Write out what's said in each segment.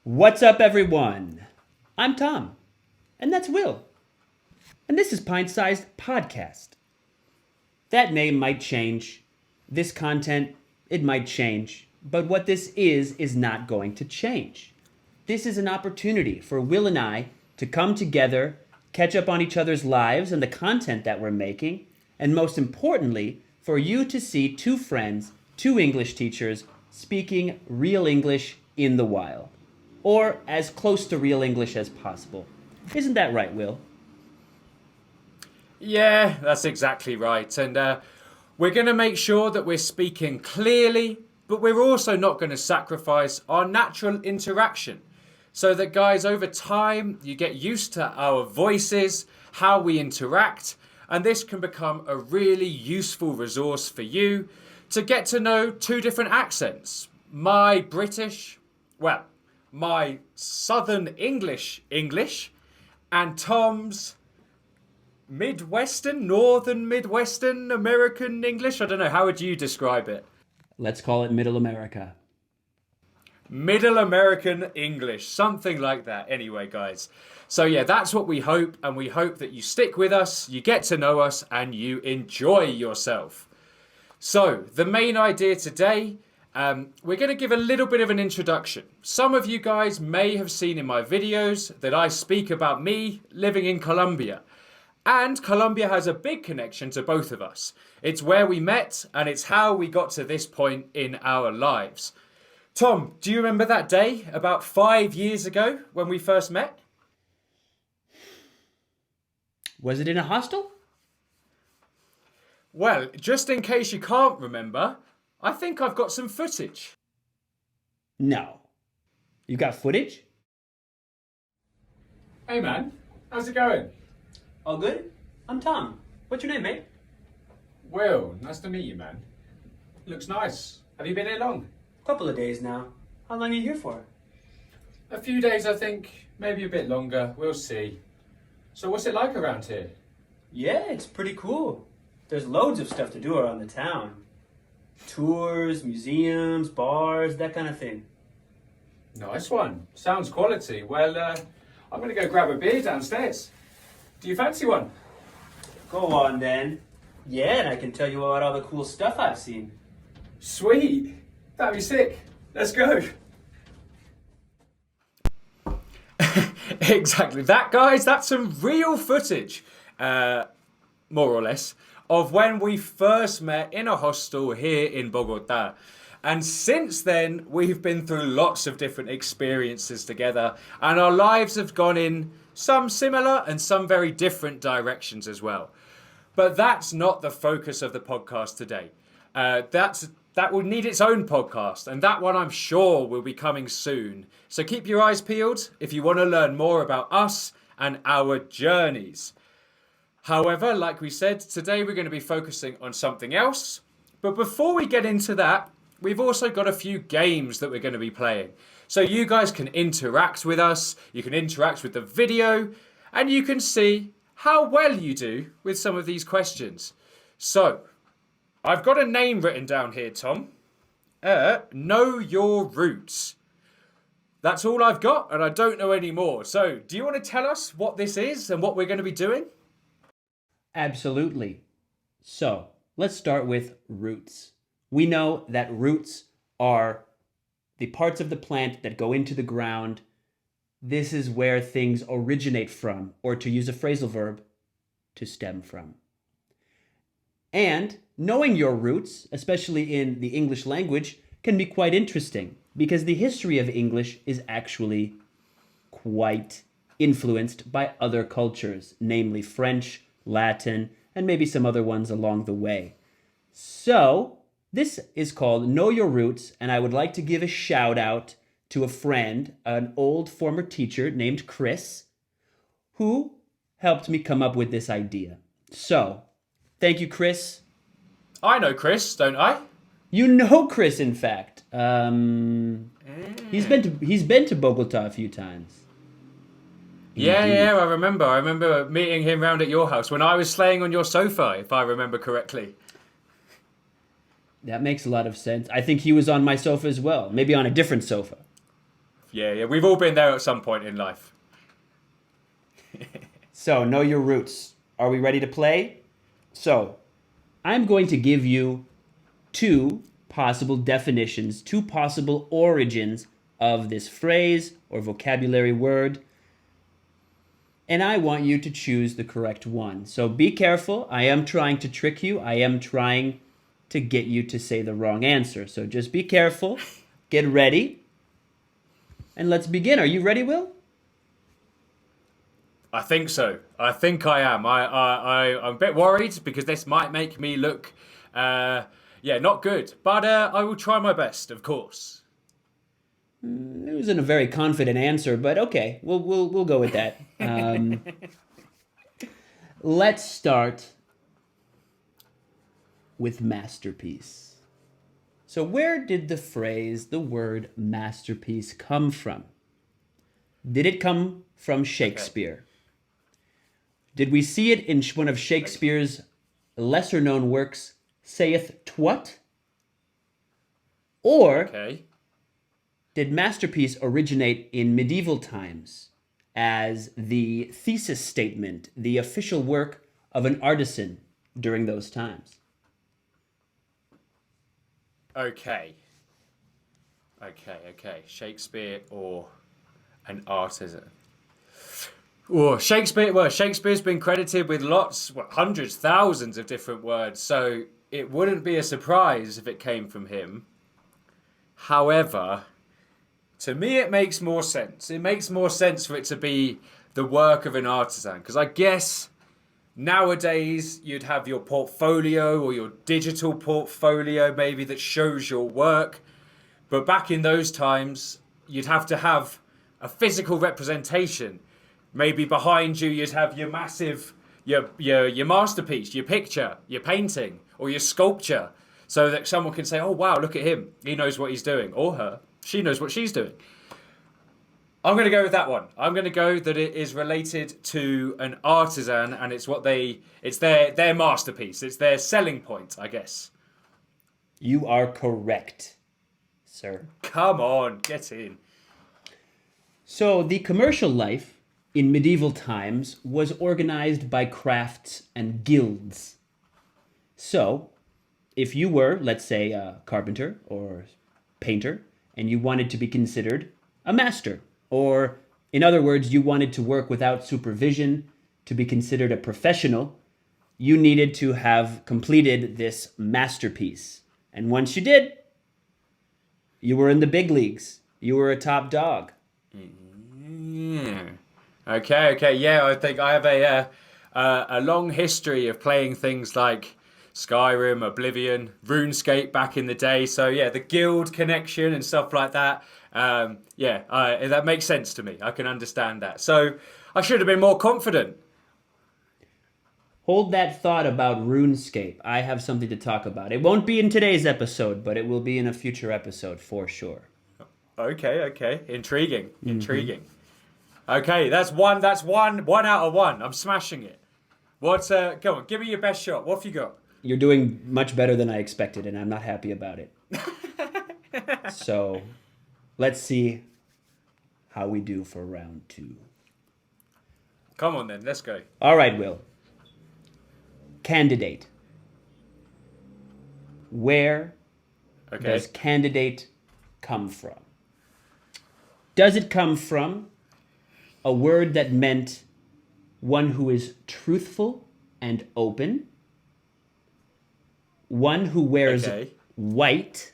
What's up, everyone? I'm Tom, and that's Will, and this is Pint-Sized Podcast. That name might change. This content, it might change. But what this is not going to change. This is an opportunity for Will and I to come together, catch up on each other's lives and the content that we're making, and most importantly, for you to see two friends, two English teachers, speaking real English in the wild. Or as close to real English as possible. Isn't that right, Will? Yeah, that's exactly right. And we're going to make sure that we're speaking clearly, but we're also not going to sacrifice our natural interaction. So that, guys, over time, you get used to our voices, how we interact, and this can become a really useful resource for you to get to know two different accents. My Southern English, and Tom's Northern Midwestern American English. I don't know, how would you describe it? Let's call it Middle America. Middle American English, something like that. Anyway, guys. So yeah, that's what we hope, and we hope that you stick with us, you get to know us, and you enjoy yourself. So, the main idea today, we're going to give a little bit of an introduction. Some of you guys may have seen in my videos that I speak about me living in Colombia. And Colombia has a big connection to both of us. It's where we met, and it's how we got to this point in our lives. Tom, do you remember that day about 5 years ago when we first met? Was it in a hostel? Well, just in case you can't remember, I think I've got some footage. No. You got footage? Hey man, how's it going? All good? I'm Tom. What's your name, mate? Will, nice to meet you, man. Looks nice. Have you been here long? Couple of days now. How long are you here for? A few days, I think. Maybe a bit longer. We'll see. So what's it like around here? Yeah, it's pretty cool. There's loads of stuff to do around the town. Tours, museums, bars, that kind of thing. Nice one. Sounds quality. Well, I'm going to go grab a beer downstairs. Do you fancy one? Go on then. Yeah, and I can tell you about all the cool stuff I've seen. Sweet. That'd be sick. Let's go. Exactly. That, guys, that's some real footage, more or less, of when we first met in a hostel here in Bogota. And since then, we've been through lots of different experiences together, and our lives have gone in some similar and some very different directions as well. But that's not the focus of the podcast today. That will need its own podcast, and that one I'm sure will be coming soon. So keep your eyes peeled if you want to learn more about us and our journeys. However, like we said, today we're going to be focusing on something else. But before we get into that, we've also got a few games that we're going to be playing. So you guys can interact with us, you can interact with the video, and you can see how well you do with some of these questions. So, I've got a name written down here, Tom. Know your roots. That's all I've got, and I don't know any more. So, do you want to tell us what this is and what we're going to be doing? Absolutely. So, let's start with roots. We know that roots are the parts of the plant that go into the ground. This is where things originate from, or to use a phrasal verb, to stem from. And knowing your roots, especially in the English language, can be quite interesting because the history of English is actually quite influenced by other cultures, namely French, Latin, and maybe some other ones along the way. So, this is called Know Your Roots, and I would like to give a shout out to a friend, an old former teacher named Chris, who helped me come up with this idea. So, thank you, Chris. I know Chris, don't I? You know Chris, in fact. He's been to Bogota a few times. Yeah, I remember. I remember meeting him round at your house when I was slaying on your sofa, if I remember correctly. That makes a lot of sense. I think he was on my sofa as well. Maybe on a different sofa. Yeah. We've all been there at some point in life. So, know your roots. Are we ready to play? So, I'm going to give you two possible definitions, two possible origins of this phrase or vocabulary word. And I want you to choose the correct one. So be careful. I am trying to trick you. I am trying to get you to say the wrong answer. So just be careful. Get ready. And let's begin. Are you ready, Will? I think so. I think I am. I'm a bit worried because this might make me look, not good. But I will try my best, of course. It wasn't a very confident answer, but okay, we'll go with that. Let's start with masterpiece. So where did the word masterpiece come from? Did it come from Shakespeare? Okay. Did we see it in one of Shakespeare's lesser known works, Saith Twat? Or did masterpiece originate in medieval times as the thesis statement, the official work of an artisan during those times? Okay. Shakespeare or an artisan. Oh, Shakespeare's been credited with hundreds, thousands of different words, so it wouldn't be a surprise if it came from him. However, to me it makes more sense. It makes more sense for it to be the work of an artisan, because I guess nowadays you'd have your portfolio or your digital portfolio maybe that shows your work, but back in those times you'd have to have a physical representation. Maybe behind you you'd have your massive, your masterpiece, your picture, your painting, or your sculpture, so that someone can say, oh wow, look at him, he knows what he's doing, or her, she knows what she's doing. I'm going to go with that one. I'm going to go that it is related to an artisan, and it's their masterpiece, it's their selling point, I guess. You are correct, sir. Come on, get in. So the commercial life in medieval times was organized by crafts and guilds. So, if you were, let's say, a carpenter or painter, and you wanted to be considered a master, or in other words, you wanted to work without supervision to be considered a professional, you needed to have completed this masterpiece. And once you did, you were in the big leagues. You were a top dog. Yeah. Okay. Yeah, I think I have a long history of playing things like Skyrim, Oblivion, RuneScape back in the day. So yeah, the guild connection and stuff like that. That makes sense to me. I can understand that. So I should have been more confident. Hold that thought about RuneScape. I have something to talk about. It won't be in today's episode, but it will be in a future episode for sure. Okay. Intriguing. Okay, that's one out of one. I'm smashing it. Go on, give me your best shot. What have you got? You're doing much better than I expected, and I'm not happy about it. So, let's see how we do for round 2. Come on then, let's go. All right, Will. Candidate. Where does candidate come from? Does it come from a word that meant one who is truthful and open, one who wears white,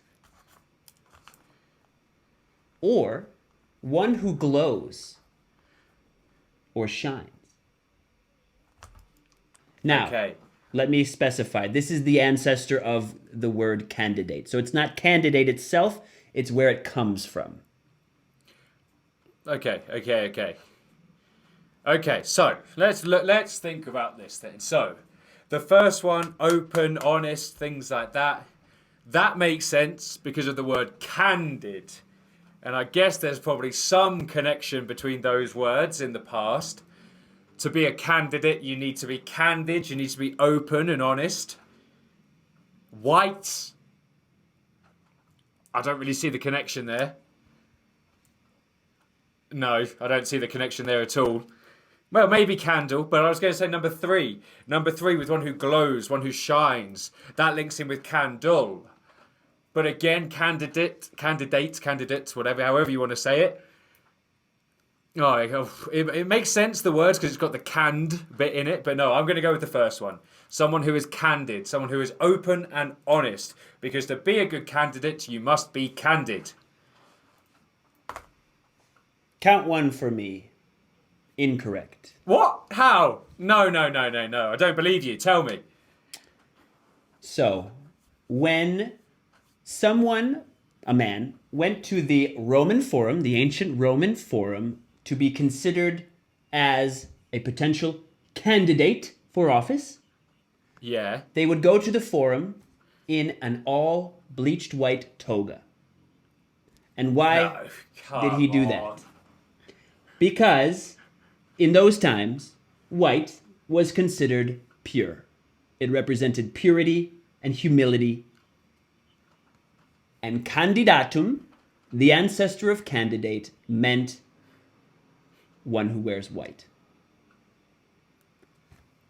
or one who glows or shines? Now, let me specify. This is the ancestor of the word candidate. So it's not candidate itself, it's where it comes from. Okay, so let's think about this then. So, the first one, open, honest, things like that. That makes sense because of the word candid. And I guess there's probably some connection between those words in the past. To be a candidate, you need to be candid, you need to be open and honest. White, I don't really see the connection there. No, I don't see the connection there at all. Well, maybe candle, but I was going to say number three. Number three with one who glows, one who shines. That links in with candle. But again, candidate, whatever, however you want to say it. Oh, it makes sense, the words, because it's got the canned bit in it. But no, I'm going to go with the first one. Someone who is candid, someone who is open and honest. Because to be a good candidate, you must be candid. Count one for me. Incorrect. What? How? No. I don't believe you. Tell me. So, when someone, a man, went to the Roman Forum, the ancient Roman Forum, to be considered as a potential candidate for office, Yeah. they would go to the Forum in an all bleached white toga. And why did he do that? Because in those times, white was considered pure. It represented purity and humility. And candidatum, the ancestor of candidate, meant one who wears white.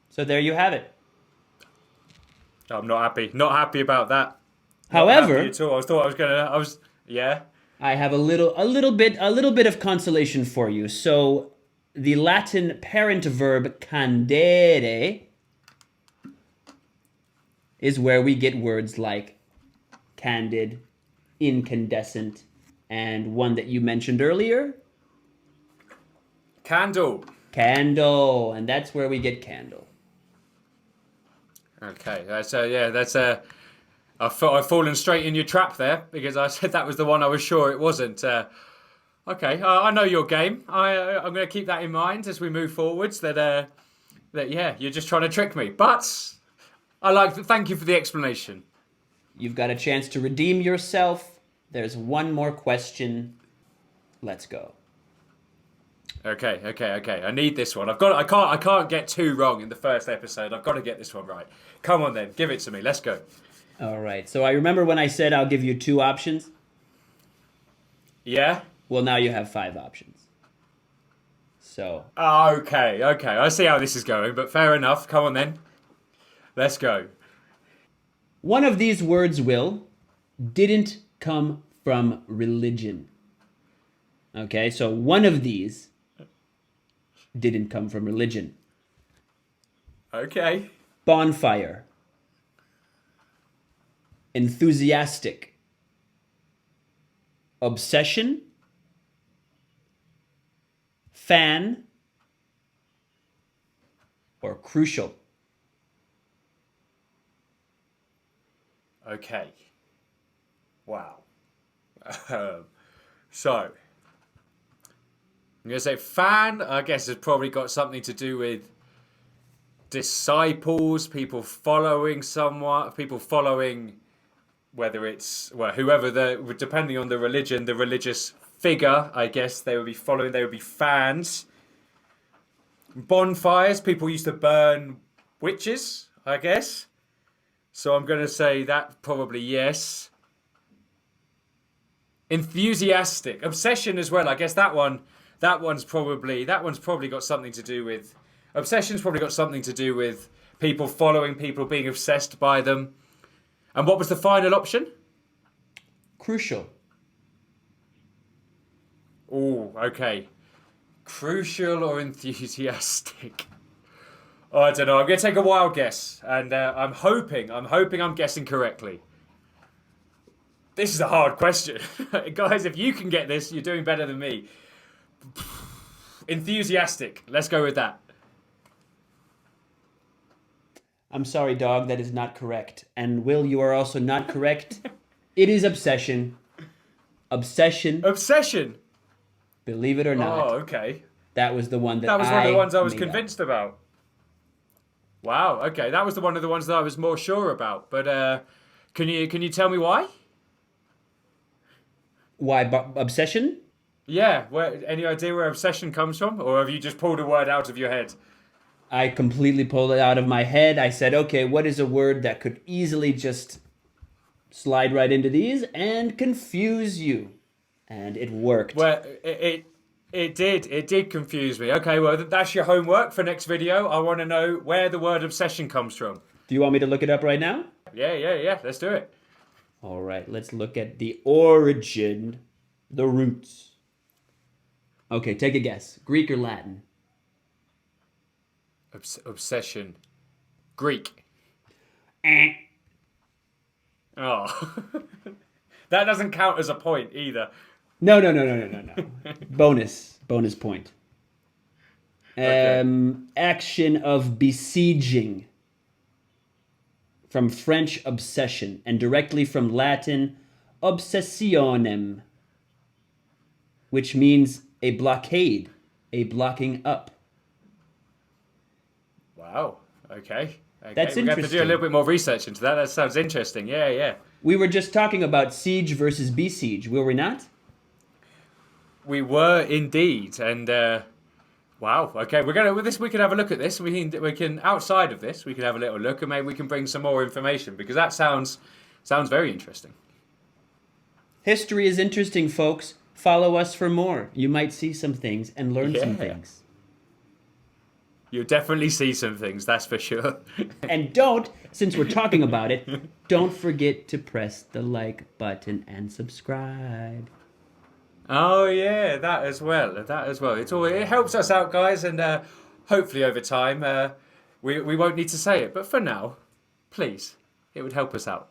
So there you have it. I'm not happy. Not happy about that. However, not happy at all. Yeah. I have a little bit of consolation for you. So the Latin parent verb candere is where we get words like candid, incandescent, and one that you mentioned earlier, Candle. candle, and that's where we get candle. Okay. I've fallen straight in your trap there because I said that was the one I was sure it wasn't. Okay, I know your game. I'm going to keep that in mind as we move forwards. That you're just trying to trick me. But thank you for the explanation. You've got a chance to redeem yourself. There's one more question. Let's go. Okay. I need this one. I can't get two wrong in the first episode. I've got to get this one right. Come on then, give it to me. Let's go. All right. So I remember when I said I'll give you 2 options. Yeah. Well, now you have 5 options. So. Okay. I see how this is going, but fair enough. Come on then. Let's go. One of these words, Will, didn't come from religion. Okay, so one of these didn't come from religion. Okay. Bonfire. Enthusiastic. Obsession. Fan. Or crucial. Okay. Wow. So, I'm going to say fan, I guess, has probably got something to do with disciples, people following someone, people following, whether it's, well, whoever depending on the religion, the religious figure, I guess they would be following, they would be fans. Bonfires, people used to burn witches, I guess. So I'm going to say that probably yes. Enthusiastic. Obsession as well. I guess that one's probably got something to do with, obsession's probably got something to do with people following people, being obsessed by them. And what was the final option? Crucial. Oh, okay. Crucial or enthusiastic? Oh, I don't know. I'm going to take a wild guess, and I'm hoping I'm guessing correctly. This is a hard question. Guys, if you can get this, you're doing better than me. Enthusiastic. Let's go with that. I'm sorry, dog, that is not correct. And Will, you are also not correct. It is obsession. Obsession. Obsession. Believe it or not. Oh, okay. That was the one That was one of the ones I was made convinced up. about. Wow. Okay, that was one of the ones that I was more sure about. But can you tell me why? Why obsession? Yeah. Any idea where obsession comes from, or have you just pulled a word out of your head? I completely pulled it out of my head. I said, okay, what is a word that could easily just slide right into these and confuse you? And it worked. Well, it It did. It did confuse me. Okay, well, that's your homework for next video. I want to know where the word obsession comes from. Do you want me to look it up right now? Yeah. Let's do it. All right, let's look at the origin, the roots. Okay, take a guess. Greek or Latin? Obsession. Greek. Oh. That doesn't count as a point either. No. Bonus point. Okay. Action of besieging. From French obsession and directly from Latin obsessionem, which means a blockade, a blocking up. Wow. Okay. That's We're going to have to do a interesting. little bit more research into that. That sounds interesting. Yeah. We were just talking about siege versus besiege, were we not? We were indeed, and wow. Okay, we're gonna with this. We can have a look at this. We can outside of this. We can have a little look, and maybe we can bring some more information because that sounds very interesting. History is interesting, folks. Follow us for more. You might see some things and learn some Yeah. things. You'll definitely see some things, that's for sure. And don't, since we're talking about it, don't forget to press the like button and subscribe. Oh yeah, that as well. It helps us out, guys, and hopefully over time we won't need to say it. But for now, please, it would help us out.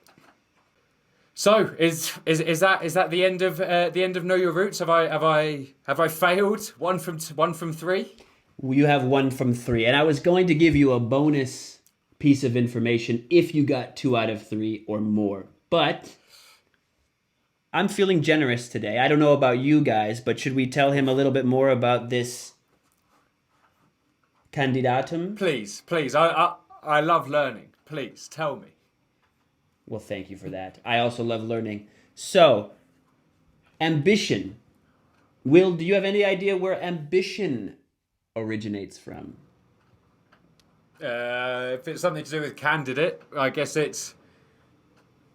So is that the end of Know Your Roots? Have I failed? One from three. You have 1 from 3, and I was going to give you a bonus piece of information if you got 2 out of 3 or more. But I'm feeling generous today. I don't know about you guys, but should we tell him a little bit more about this candidatum? Please. I love learning. Please tell me. Well, thank you for that. I also love learning. So, ambition. Will, do you have any idea where ambition originates from? If it's something to do with candidate, I guess it's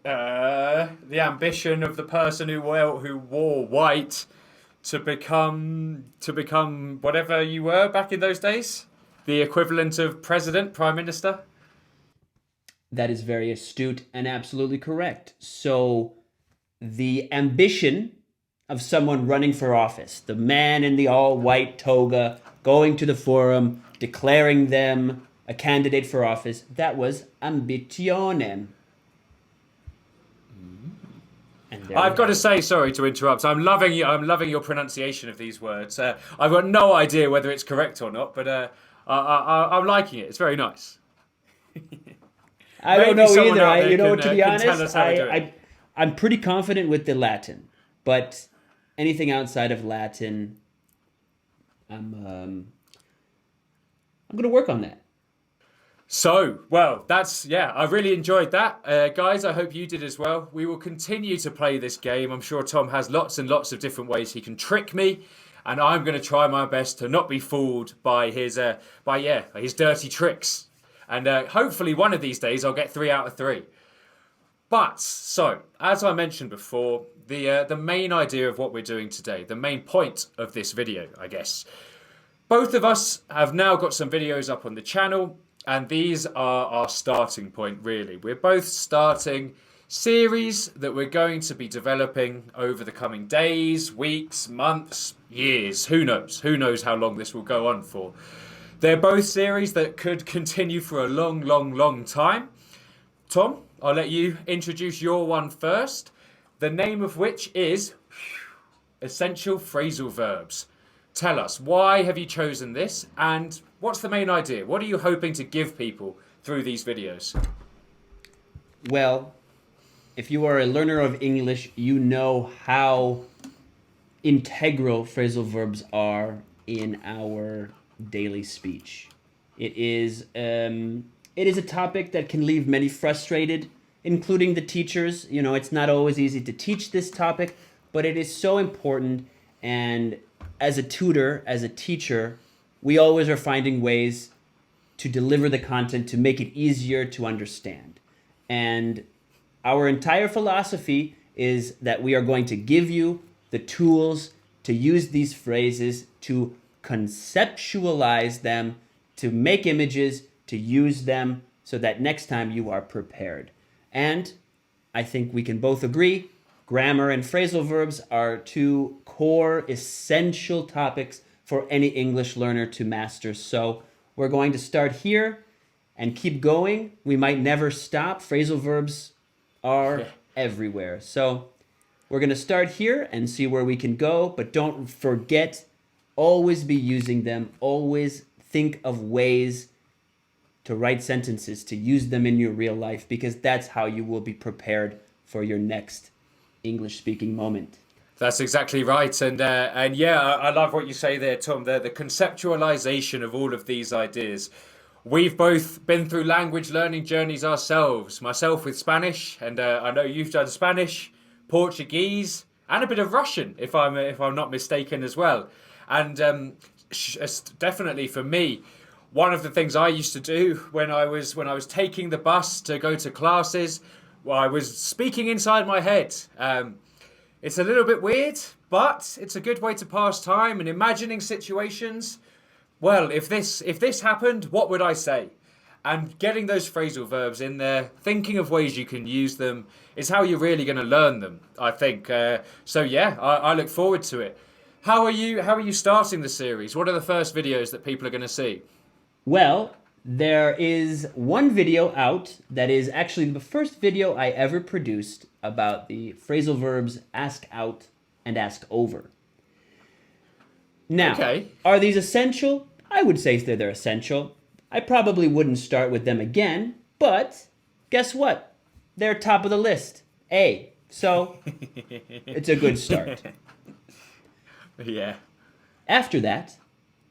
the ambition of the person who wore white to become whatever you were back in those days, the equivalent of president, prime minister. That is very astute and absolutely correct. So, the ambition of someone running for office, the man in the all-white toga, going to the forum, declaring them a candidate for office, that was ambitionem. And I've got to say, sorry to interrupt. I'm loving your pronunciation of these words. I've got no idea whether it's correct or not, but I'm liking it. It's very nice. I don't Maybe know someone either. out there To be can tell honest, us how to do it. I'm pretty confident with the Latin, but anything outside of Latin, I'm going to work on that. So, well, I really enjoyed that. Guys, I hope you did as well. We will continue to play this game. I'm sure Tom has lots and lots of different ways he can trick me, and I'm going to try my best to not be fooled by his dirty tricks. And hopefully one of these days I'll get 3 out of 3. But, so, as I mentioned before, the main idea of what we're doing today, the main point of this video, I guess. Both of us have now got some videos up on the channel, and these are our starting point, really. We're both starting series that we're going to be developing over the coming days, weeks, months, years. Who knows? Who knows how long this will go on for? They're both series that could continue for a long, long, long time. Tom, I'll let you introduce your one first, the name of which is Essential Phrasal Verbs. Tell us, why have you chosen this, and what's the main idea? What are you hoping to give people through these videos? Well, if you are a learner of English, you know how integral phrasal verbs are in our daily speech. It is a topic that can leave many frustrated, including the teachers. You know, it's not always easy to teach this topic, but it is so important. And as a tutor, as a teacher, we always are finding ways to deliver the content to make it easier to understand. And our entire philosophy is that we are going to give you the tools to use these phrases, to conceptualize them, to make images, to use them so that next time you are prepared. And I think we can both agree, grammar and phrasal verbs are two core, essential topics for any English learner to master. So we're going to start here and keep going. We might never stop. Phrasal verbs are everywhere. So we're going to start here and see where we can go, but don't forget, always be using them. Always think of ways to write sentences, to use them in your real life, because that's how you will be prepared for your next English-speaking moment. That's exactly right. And yeah, I love what you say there, Tom, the conceptualization of all of these ideas. We've both been through language learning journeys ourselves, myself with Spanish, and I know you've done Spanish, Portuguese, and a bit of Russian, if I'm not mistaken as well. And definitely for me, one of the things I used to do when I was taking the bus to go to classes, well, I was speaking inside my head. It's a little bit weird, but it's a good way to pass time and imagining situations. Well, if this happened, what would I say? And getting those phrasal verbs in there, thinking of ways you can use them, is how you're really going to learn them, I think. So yeah, I look forward to it. How are you starting the series? What are the first videos that people are going to see? Well, there is one video out that is actually the first video I ever produced about the phrasal verbs ask out and ask over. Now, Are these essential? I would say that they're essential. I probably wouldn't start with them again, but guess what? They're top of the list. A. So it's a good start. Yeah. After that,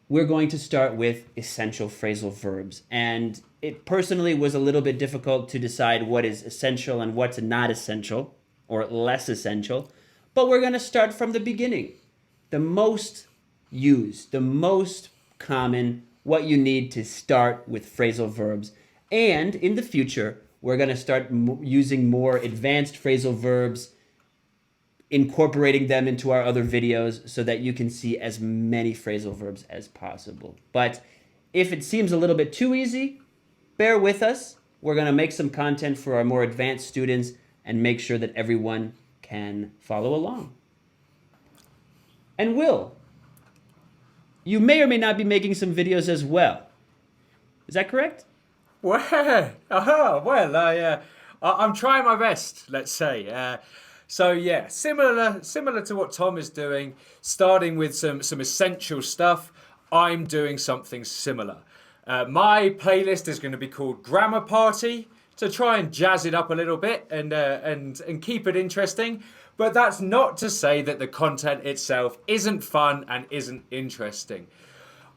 we're going to start with essential phrasal verbs. And it personally was a little bit difficult to decide what is essential and what's not essential or less essential. But we're going to start from the beginning. The most used, the most common, what you need to start with phrasal verbs. And in the future, we're going to start using more advanced phrasal verbs, incorporating them into our other videos so that you can see as many phrasal verbs as possible. But if it seems a little bit too easy, bear with us. We're going to make some content for our more advanced students and make sure that everyone can follow along. And Will, you may or may not be making some videos as well. Is that correct? Well, I'm trying my best, let's say. So yeah, similar to what Tom is doing, starting with some essential stuff, I'm doing something similar. My playlist is going to be called Grammar Party, to try and jazz it up a little bit and keep it interesting. But that's not to say that the content itself isn't fun and isn't interesting.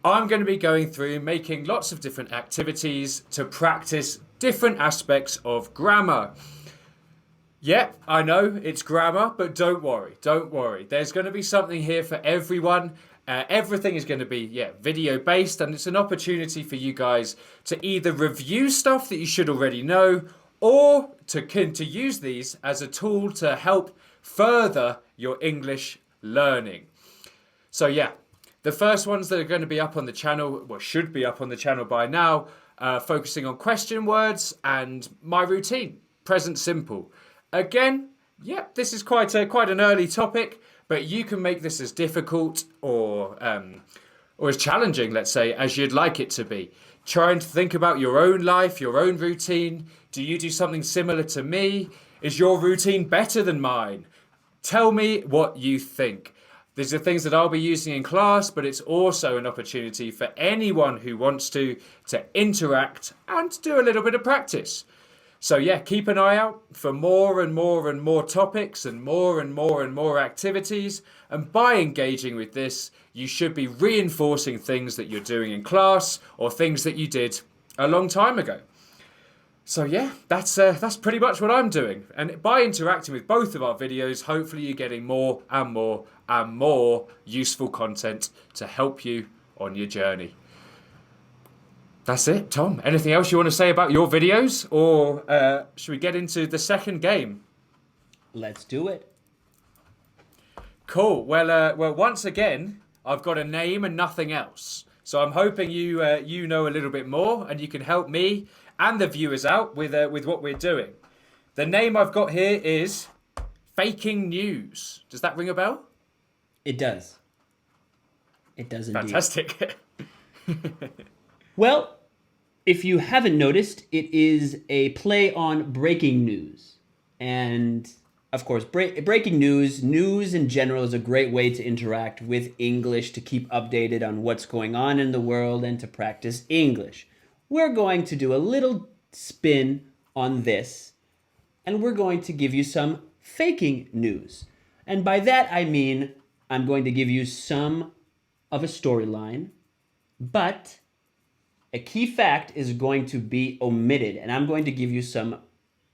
I'm going to be going through making lots of different activities to practice different aspects of grammar. Yeah, I know it's grammar, but don't worry. There's going to be something here for everyone. Everything is going to be, video based, and it's an opportunity for you guys to either review stuff that you should already know, or to use these as a tool to help further your English learning. So yeah, the first ones that are going to be up on the channel, well, should be up on the channel by now, focusing on question words and my routine, present simple. Again, this is quite an early topic, but you can make this as difficult or as challenging, let's say, as you'd like it to be. Trying to think about your own life, your own routine. Do you do something similar to me? Is your routine better than mine? Tell me what you think. These are things that I'll be using in class, but it's also an opportunity for anyone who wants to interact and do a little bit of practice. So yeah, keep an eye out for more and more topics and more activities. And by engaging with this, you should be reinforcing things that you're doing in class or things that you did a long time ago. So yeah, that's pretty much what I'm doing. And by interacting with both of our videos, hopefully you're getting more and more useful content to help you on your journey. That's it, Tom. Anything else you want to say about your videos? Or should we get into the second game? Let's do it. Cool. Well, once again, I've got a name and nothing else. So I'm hoping you know a little bit more, and you can help me and the viewers out with what we're doing. The name I've got here is faking news. Does that ring a bell? It does. It does indeed. Fantastic. Well, if you haven't noticed, it is a play on breaking news. And, of course, breaking news in general is a great way to interact with English, to keep updated on what's going on in the world, and to practice English. We're going to do a little spin on this, and we're going to give you some faking news. And by that, I mean I'm going to give you some of a storyline, but a key fact is going to be omitted, and I'm going to give you some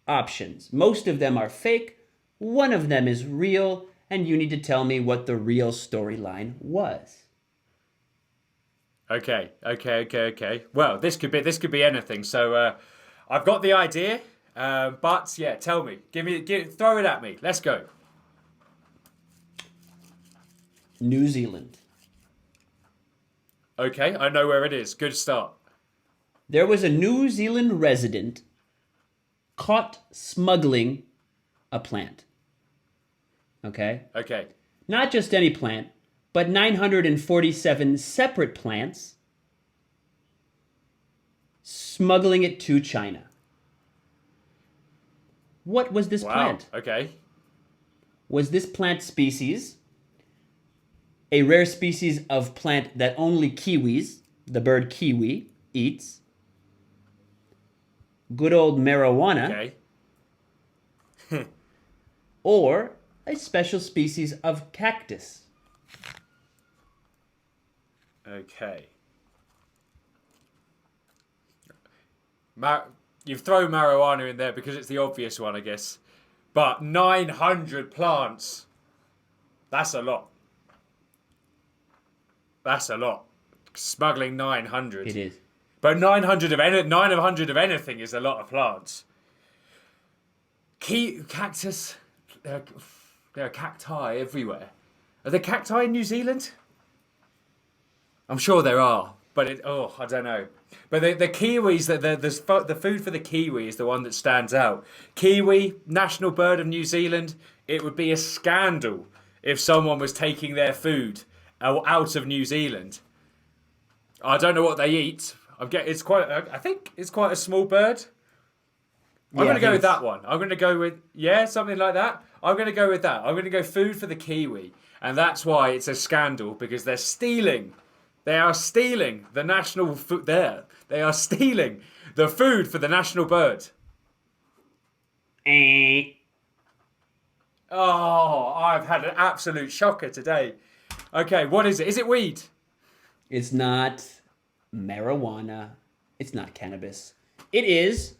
options. Most of them are fake, one of them is real, and you need to tell me what the real storyline was. Okay. Well, this could be anything. So I've got the idea, but yeah, tell me. Throw it at me. Let's go. New Zealand. Okay, I know where it is. Good start. There was a New Zealand resident caught smuggling a plant. Okay? Okay. Not just any plant, but 947 separate plants, smuggling it to China. What was this plant? Okay. Was this plant species a rare species of plant that only kiwis, the bird kiwi, eats? Good old marijuana? Okay. Or a special species of cactus? Okay. You've thrown marijuana in there because it's the obvious one, I guess. But 900 plants. That's a lot. That's a lot. Smuggling 900. It is. But 900 of anything is a lot of plants. Cactus. There are cacti everywhere. Are there cacti in New Zealand? I'm sure there are, but I don't know. But the kiwis, the food for the kiwi is the one that stands out. Kiwi, national bird of New Zealand. It would be a scandal if someone was taking their food out of New Zealand. I don't know what they eat. I think it's quite a small bird. I'm going to go with that one. I'm going to go with, something like that. I'm going to go with that. I'm going to go food for the kiwi. And that's why it's a scandal, because they're stealing. They are stealing the national food there. They are stealing the food for the national bird. Oh, I've had an absolute shocker today. Okay, what is it? Is it weed? It's not marijuana. It's not cannabis. It is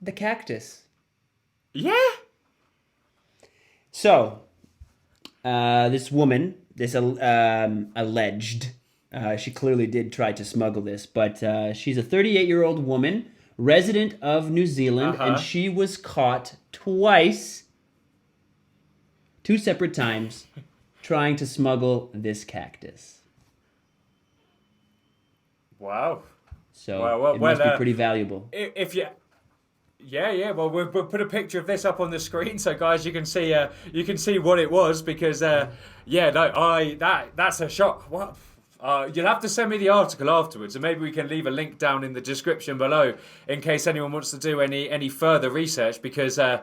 the cactus. Yeah? So, this woman, this alleged, she clearly did try to smuggle this, but she's a 38-year-old woman, resident of New Zealand, and she was caught twice, 2 separate times, trying to smuggle this cactus. Wow. So it must be pretty valuable. If you... Yeah. Well, we'll put a picture of this up on the screen, so guys, you can see what it was, because that's a shock. What? You'll have to send me the article afterwards, and maybe we can leave a link down in the description below in case anyone wants to do any further research, because I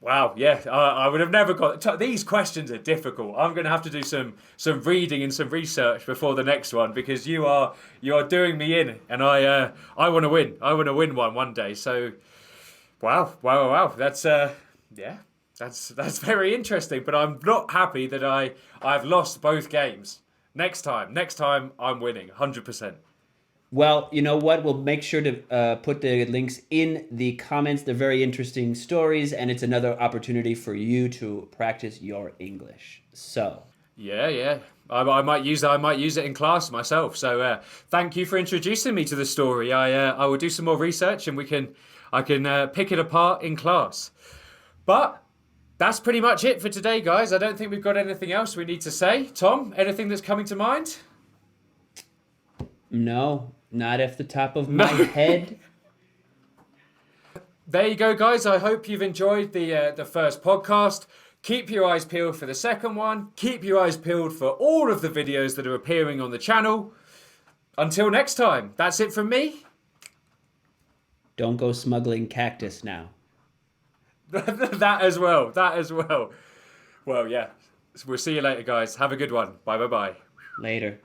would have never got... These questions are difficult. I'm going to have to do some reading and some research before the next one, because you are doing me in, and I want to win. I want to win one day. So, wow. That's very interesting. But I'm not happy that I've lost both games. Next time I'm winning 100%. Well, you know what? We'll make sure to put the links in the comments. They're very interesting stories, and it's another opportunity for you to practice your English. So. Yeah. I might use it in class myself. So thank you for introducing me to the story. I will do some more research, and I can pick it apart in class. But That's pretty much it for today, guys. I don't think we've got anything else we need to say. Tom, anything that's coming to mind? No, not off the top of my head. There you go, guys. I hope you've enjoyed the first podcast. Keep your eyes peeled for the second one. Keep your eyes peeled for all of the videos that are appearing on the channel. Until next time, that's it from me. Don't go smuggling cactus now. That as well. Well, yeah. We'll see you later, guys. Have a good one. Bye. Later.